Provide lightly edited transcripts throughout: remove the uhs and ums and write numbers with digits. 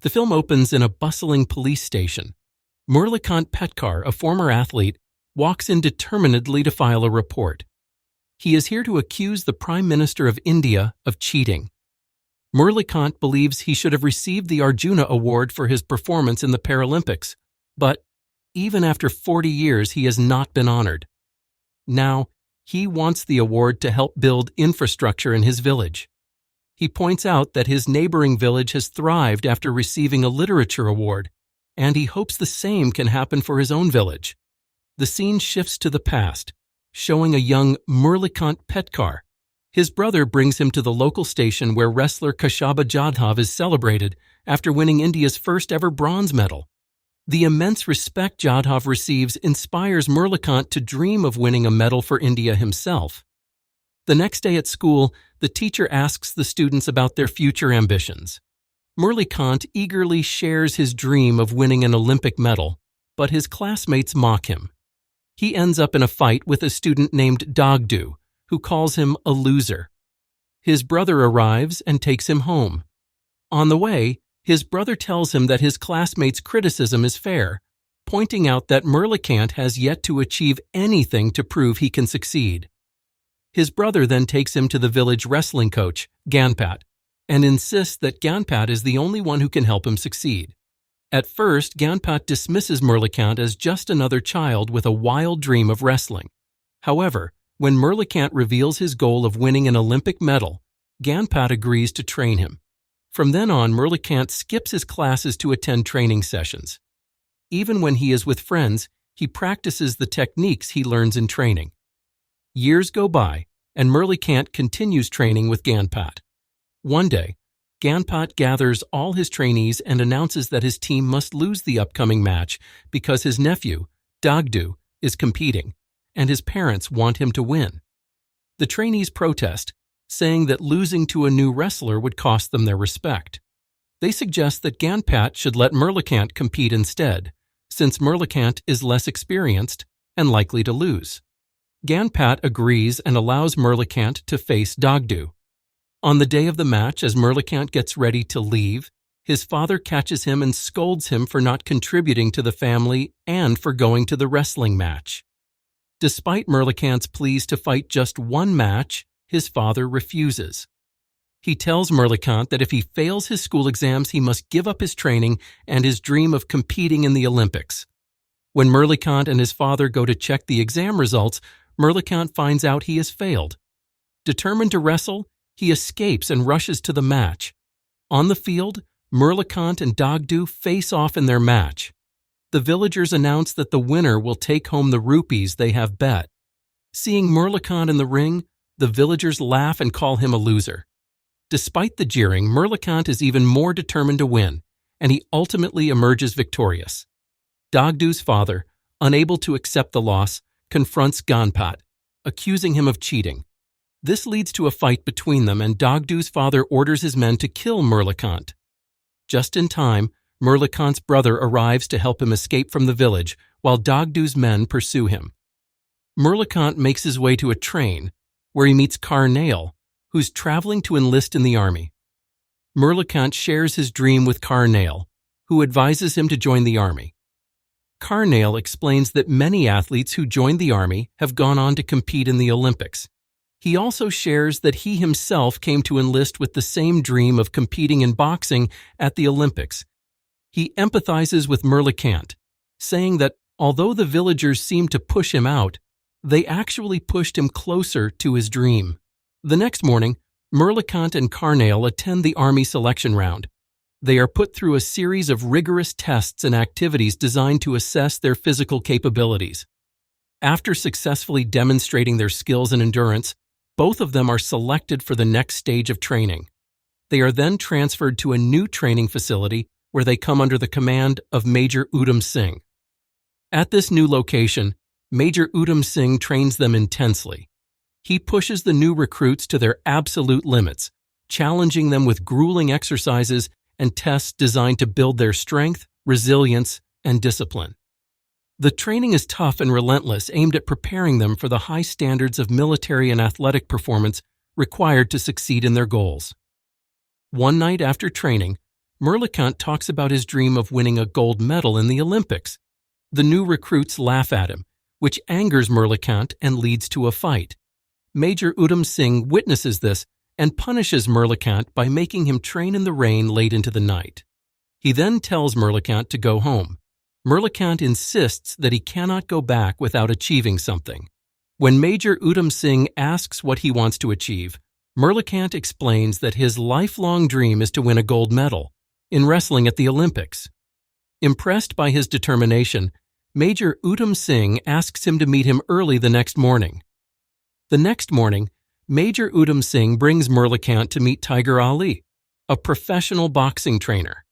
The film opens in a bustling police station. Murlikant Petkar, a former athlete, walks in determinedly to file a report. He is here to accuse the Prime Minister of India of cheating. Murlikant believes he should have received the Arjuna Award for his performance in the Paralympics, but even after 40 years he has not been honored. Now, he wants the award to help build infrastructure in his village. He points out that his neighboring village has thrived after receiving a literature award, and he hopes the same can happen for his own village. The scene shifts to the past, showing a young Murlikant Petkar. His brother brings him to the local station where wrestler Kashaba Jadhav is celebrated after winning India's first ever bronze medal. The immense respect Jadhav receives inspires Murlikant to dream of winning a medal for India himself. The next day at school, the teacher asks the students about their future ambitions. Murlikant eagerly shares his dream of winning an Olympic medal, but his classmates mock him. He ends up in a fight with a student named Dagdu, who calls him a loser. His brother arrives and takes him home. On the way, his brother tells him that his classmates' criticism is fair, pointing out that Murlikant has yet to achieve anything to prove he can succeed. His brother then takes him to the village wrestling coach, Ganpat, and insists that Ganpat is the only one who can help him succeed. At first, Ganpat dismisses Murlikant as just another child with a wild dream of wrestling. However, when Murlikant reveals his goal of winning an Olympic medal, Ganpat agrees to train him. From then on, Murlikant skips his classes to attend training sessions. Even when he is with friends, he practices the techniques he learns in training. Years go by, and Murlikant continues training with Ganpat. One day, Ganpat gathers all his trainees and announces that his team must lose the upcoming match because his nephew, Dagdu, is competing, and his parents want him to win. The trainees protest, saying that losing to a new wrestler would cost them their respect. They suggest that Ganpat should let Murlikant compete instead, since Murlikant is less experienced and likely to lose. Ganpat agrees and allows Murlikant to face Dagdu. On the day of the match, as Murlikant gets ready to leave, his father catches him and scolds him for not contributing to the family and for going to the wrestling match. Despite Murlikant's pleas to fight just one match, his father refuses. He tells Murlikant that if he fails his school exams, he must give up his training and his dream of competing in the Olympics. When Murlikant and his father go to check the exam results, Murlikant finds out he has failed. Determined to wrestle, he escapes and rushes to the match. On the field, Murlikant and Dagdu face off in their match. The villagers announce that the winner will take home the rupees they have bet. Seeing Murlikant in the ring, the villagers laugh and call him a loser. Despite the jeering, Murlikant is even more determined to win, and he ultimately emerges victorious. Dagdu's father, unable to accept the loss, confronts Ganpat, accusing him of cheating. This leads to a fight between them, and Dagdu's father orders his men to kill Murlikant. Just in time, Murlikant's brother arrives to help him escape from the village, while Dagdu's men pursue him. Murlikant makes his way to a train, where he meets Karnail, who's traveling to enlist in the army. Murlikant shares his dream with Karnail, who advises him to join the army. Karnail explains that many athletes who joined the army have gone on to compete in the Olympics. He also shares that he himself came to enlist with the same dream of competing in boxing at the Olympics. He empathizes with Murlikant, saying that although the villagers seemed to push him out, they actually pushed him closer to his dream. The next morning, Murlikant and Karnail attend the army selection round. They are put through a series of rigorous tests and activities designed to assess their physical capabilities. After successfully demonstrating their skills and endurance, both of them are selected for the next stage of training. They are then transferred to a new training facility where they come under the command of Major Udham Singh. At this new location, Major Udham Singh trains them intensely. He pushes the new recruits to their absolute limits, challenging them with grueling exercises and tests designed to build their strength, resilience, and discipline. The training is tough and relentless, aimed at preparing them for the high standards of military and athletic performance required to succeed in their goals. One night after training, Murlikant talks about his dream of winning a gold medal in the Olympics. The new recruits laugh at him, which angers Murlikant and leads to a fight. Major Udham Singh witnesses this and punishes Murlikant by making him train in the rain late into the night. He then tells Murlikant to go home. Murlikant insists that he cannot go back without achieving something. When Major Udham Singh asks what he wants to achieve, Murlikant explains that his lifelong dream is to win a gold medal in wrestling at the Olympics. Impressed by his determination, Major Udham Singh asks him to meet him early the next morning. The next morning, Major Udham Singh brings Murlikant to meet Tiger Ali, a professional boxing trainer.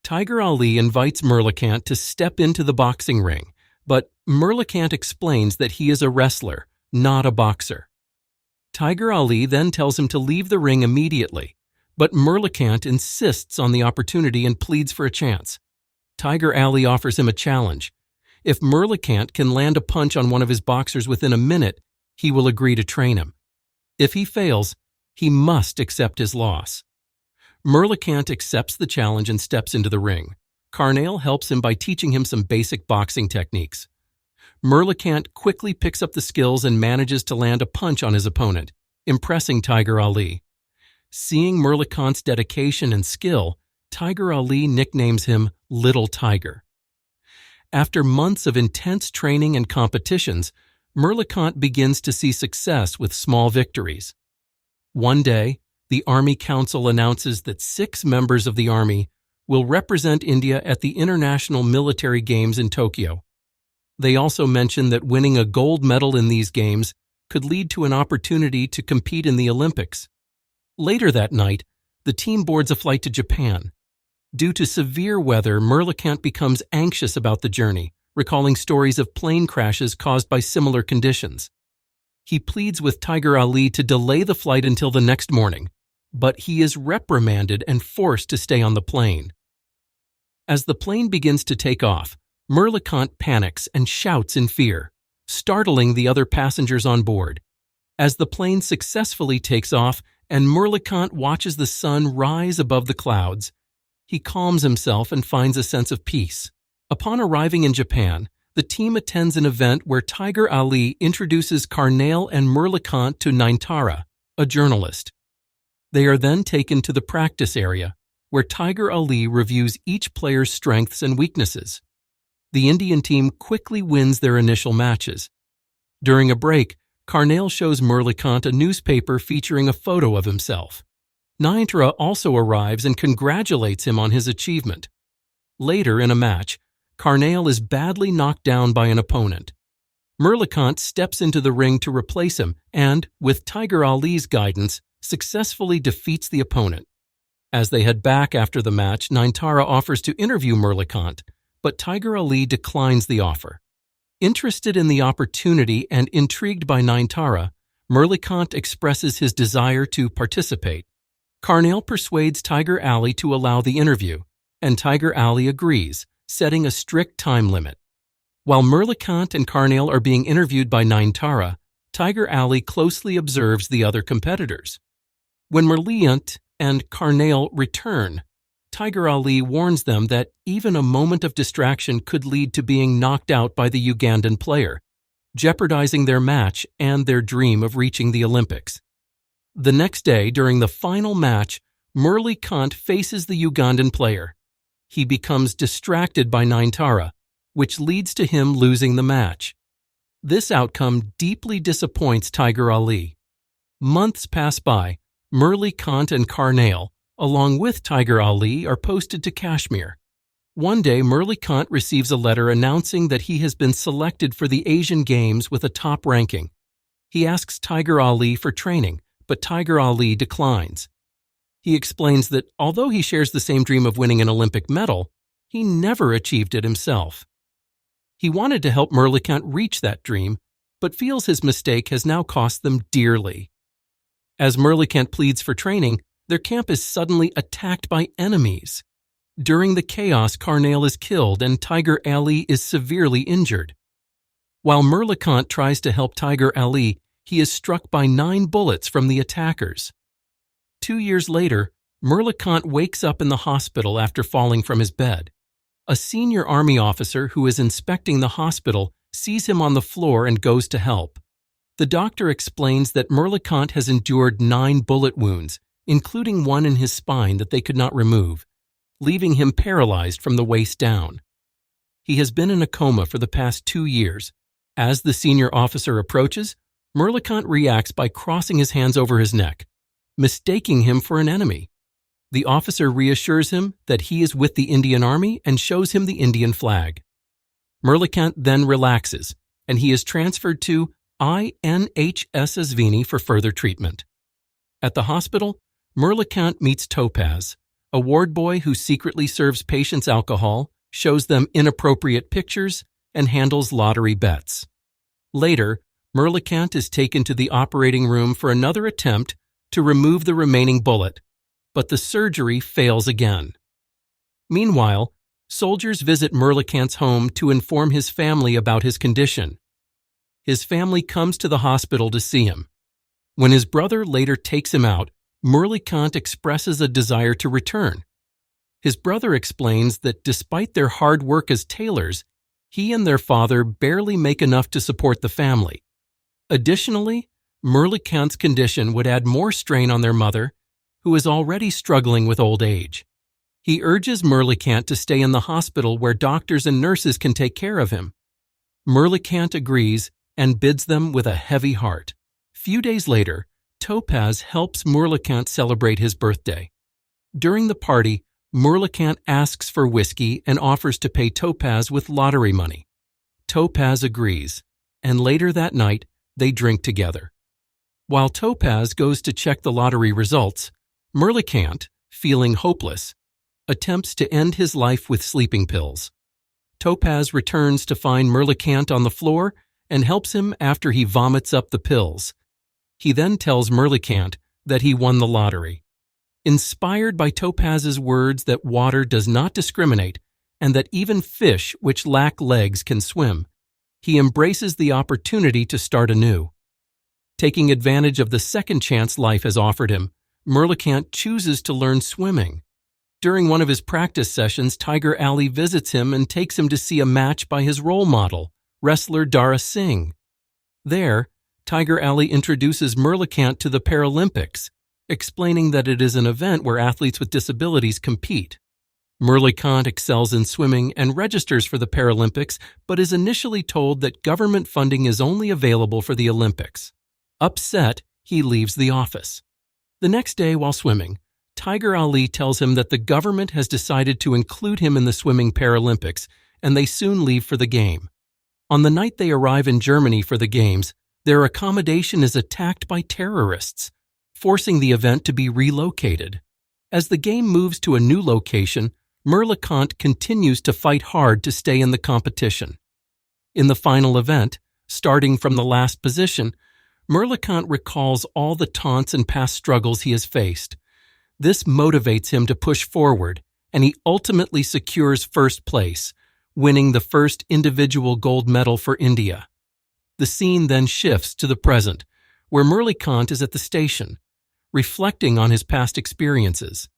Tiger Ali invites Murlikant to step into the boxing ring, but Murlikant explains that he is a wrestler, not a boxer. Tiger Ali then tells him to leave the ring immediately, but Murlikant insists on the opportunity and pleads for a chance. Tiger Ali offers him a challenge. If Murlikant can land a punch on one of his boxers within a minute, he will agree to train him. If he fails, he must accept his loss. Murlikant accepts the challenge and steps into the ring. Karnail helps him by teaching him some basic boxing techniques. Murlikant quickly picks up the skills and manages to land a punch on his opponent, impressing Tiger Ali. Seeing Murlikant's dedication and skill, Tiger Ali nicknames him Little Tiger. After months of intense training and competitions, Murlikant begins to see success with small victories. One day, the Army Council announces that 6 members of the Army will represent India at the International Military Games in Tokyo. They also mention that winning a gold medal in these games could lead to an opportunity to compete in the Olympics. Later that night, the team boards a flight to Japan. Due to severe weather, Murlikant becomes anxious about the journey, recalling stories of plane crashes caused by similar conditions. He pleads with Tiger Ali to delay the flight until the next morning, but he is reprimanded and forced to stay on the plane. As the plane begins to take off, Murlikant panics and shouts in fear, startling the other passengers on board. As the plane successfully takes off and Murlikant watches the sun rise above the clouds, he calms himself and finds a sense of peace. Upon arriving in Japan, the team attends an event where Tiger Ali introduces Karnail and Murlikant to Nainatara, a journalist. They are then taken to the practice area, where Tiger Ali reviews each player's strengths and weaknesses. The Indian team quickly wins their initial matches. During a break, Karnail shows Murlikant a newspaper featuring a photo of himself. Nainatara also arrives and congratulates him on his achievement. Later in a match, Karnail is badly knocked down by an opponent. Murlikant steps into the ring to replace him and, with Tiger Ali's guidance, successfully defeats the opponent. As they head back after the match, Nainatara offers to interview Murlikant, but Tiger Ali declines the offer. Interested in the opportunity and intrigued by Nainatara, Murlikant expresses his desire to participate. Karnail persuades Tiger Ali to allow the interview, and Tiger Ali agrees, setting a strict time limit. While Murlikant and Karnail are being interviewed by Nainatara, Tiger Ali closely observes the other competitors. When Murlikant and Karnail return, Tiger Ali warns them that even a moment of distraction could lead to being knocked out by the Ugandan player, jeopardizing their match and their dream of reaching the Olympics. The next day, during the final match, Murlikant faces the Ugandan player. He becomes distracted by Nainatara, which leads to him losing the match. This outcome deeply disappoints Tiger Ali. Months pass by. Murlikant and Karnail, along with Tiger Ali, are posted to Kashmir. One day, Murlikant receives a letter announcing that he has been selected for the Asian Games with a top ranking. He asks Tiger Ali for training, but Tiger Ali declines. He explains that although he shares the same dream of winning an Olympic medal, he never achieved it himself. He wanted to help Murlikant reach that dream, but feels his mistake has now cost them dearly. As Murlikant pleads for training, their camp is suddenly attacked by enemies. During the chaos, Karnail is killed and Tiger Ali is severely injured. While Murlikant tries to help Tiger Ali, he is struck by 9 bullets from the attackers. 2 years later, Murlikant wakes up in the hospital after falling from his bed. A senior army officer who is inspecting the hospital sees him on the floor and goes to help. The doctor explains that Murlikant has endured 9 bullet wounds, including one in his spine that they could not remove, leaving him paralyzed from the waist down. He has been in a coma for the past 2 years. As the senior officer approaches, Murlikant reacts by crossing his hands over his neck, mistaking him for an enemy. The officer reassures him that he is with the Indian Army and shows him the Indian flag. Murlikant then relaxes, and he is transferred to INHS for further treatment. At the hospital, Murlikant meets Topaz, a ward boy who secretly serves patients alcohol, shows them inappropriate pictures, and handles lottery bets. Later, Murlikant is taken to the operating room for another attempt to remove the remaining bullet, but the surgery fails again. Meanwhile, soldiers visit Murlikant's home to inform his family about his condition. His family comes to the hospital to see him. When his brother later takes him out, Murlikant expresses a desire to return. His brother explains that despite their hard work as tailors, he and their father barely make enough to support the family. Additionally, Murlikant's condition would add more strain on their mother, who is already struggling with old age. He urges Murlikant to stay in the hospital where doctors and nurses can take care of him. Murlikant agrees and bids them with a heavy heart. Few days later, Topaz helps Murlikant celebrate his birthday. During the party, Murlikant asks for whiskey and offers to pay Topaz with lottery money. Topaz agrees, and later that night, they drink together. While Topaz goes to check the lottery results, Murlikant, feeling hopeless, attempts to end his life with sleeping pills. Topaz returns to find Murlikant on the floor and helps him after he vomits up the pills. He then tells Murlikant that he won the lottery. Inspired by Topaz's words that water does not discriminate and that even fish which lack legs can swim, he embraces the opportunity to start anew. Taking advantage of the second chance life has offered him, Murlikant chooses to learn swimming. During one of his practice sessions, Tiger Ali visits him and takes him to see a match by his role model, wrestler Dara Singh. There, Tiger Ali introduces Murlikant to the Paralympics, explaining that it is an event where athletes with disabilities compete. Murlikant excels in swimming and registers for the Paralympics, but is initially told that government funding is only available for the Olympics. Upset, he leaves the office. The next day, while swimming, Tiger Ali tells him that the government has decided to include him in the swimming Paralympics, and they soon leave for the game. On the night they arrive in Germany for the games, their accommodation is attacked by terrorists, forcing the event to be relocated. As the game moves to a new location, Murlikant continues to fight hard to stay in the competition. In the final event, starting from the last position, Murlikant recalls all the taunts and past struggles he has faced. This motivates him to push forward, and he ultimately secures first place, winning the first individual gold medal for India. The scene then shifts to the present, where Murlikant is at the station, reflecting on his past experiences.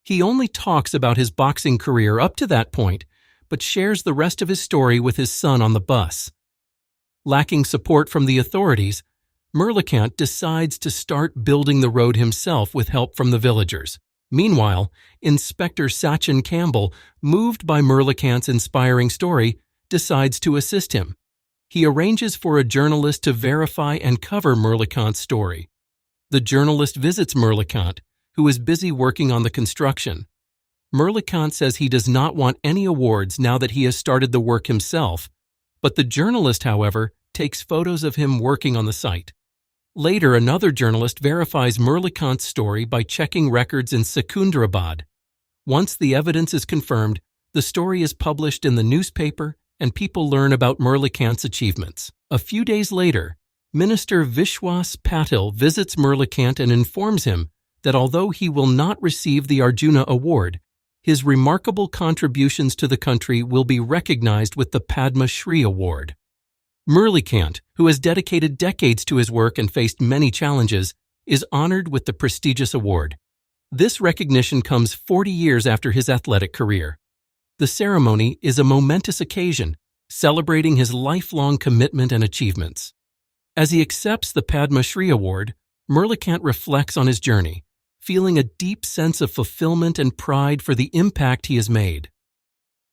He only talks about his boxing career up to that point, but shares the rest of his story with his son on the bus. Lacking support from the authorities, Murlikant decides to start building the road himself with help from the villagers. Meanwhile, Inspector Sachin Campbell, moved by Murlikant's inspiring story, decides to assist him. He arranges for a journalist to verify and cover Murlikant's story. The journalist visits Murlikant, who is busy working on the construction. Murlikant says he does not want any awards now that he has started the work himself, but the journalist, however, takes photos of him working on the site. Later, another journalist verifies Murlikant's story by checking records in Secunderabad. Once the evidence is confirmed, the story is published in the newspaper and people learn about Murlikant's achievements. A few days later, Minister Vishwas Patil visits Murlikant and informs him that although he will not receive the Arjuna Award, his remarkable contributions to the country will be recognized with the Padma Shri Award. Murlikant, who has dedicated decades to his work and faced many challenges, is honored with the prestigious award. This recognition comes 40 years after his athletic career. The ceremony is a momentous occasion, celebrating his lifelong commitment and achievements. As he accepts the Padma Shri Award, Murlikant reflects on his journey, feeling a deep sense of fulfillment and pride for the impact he has made.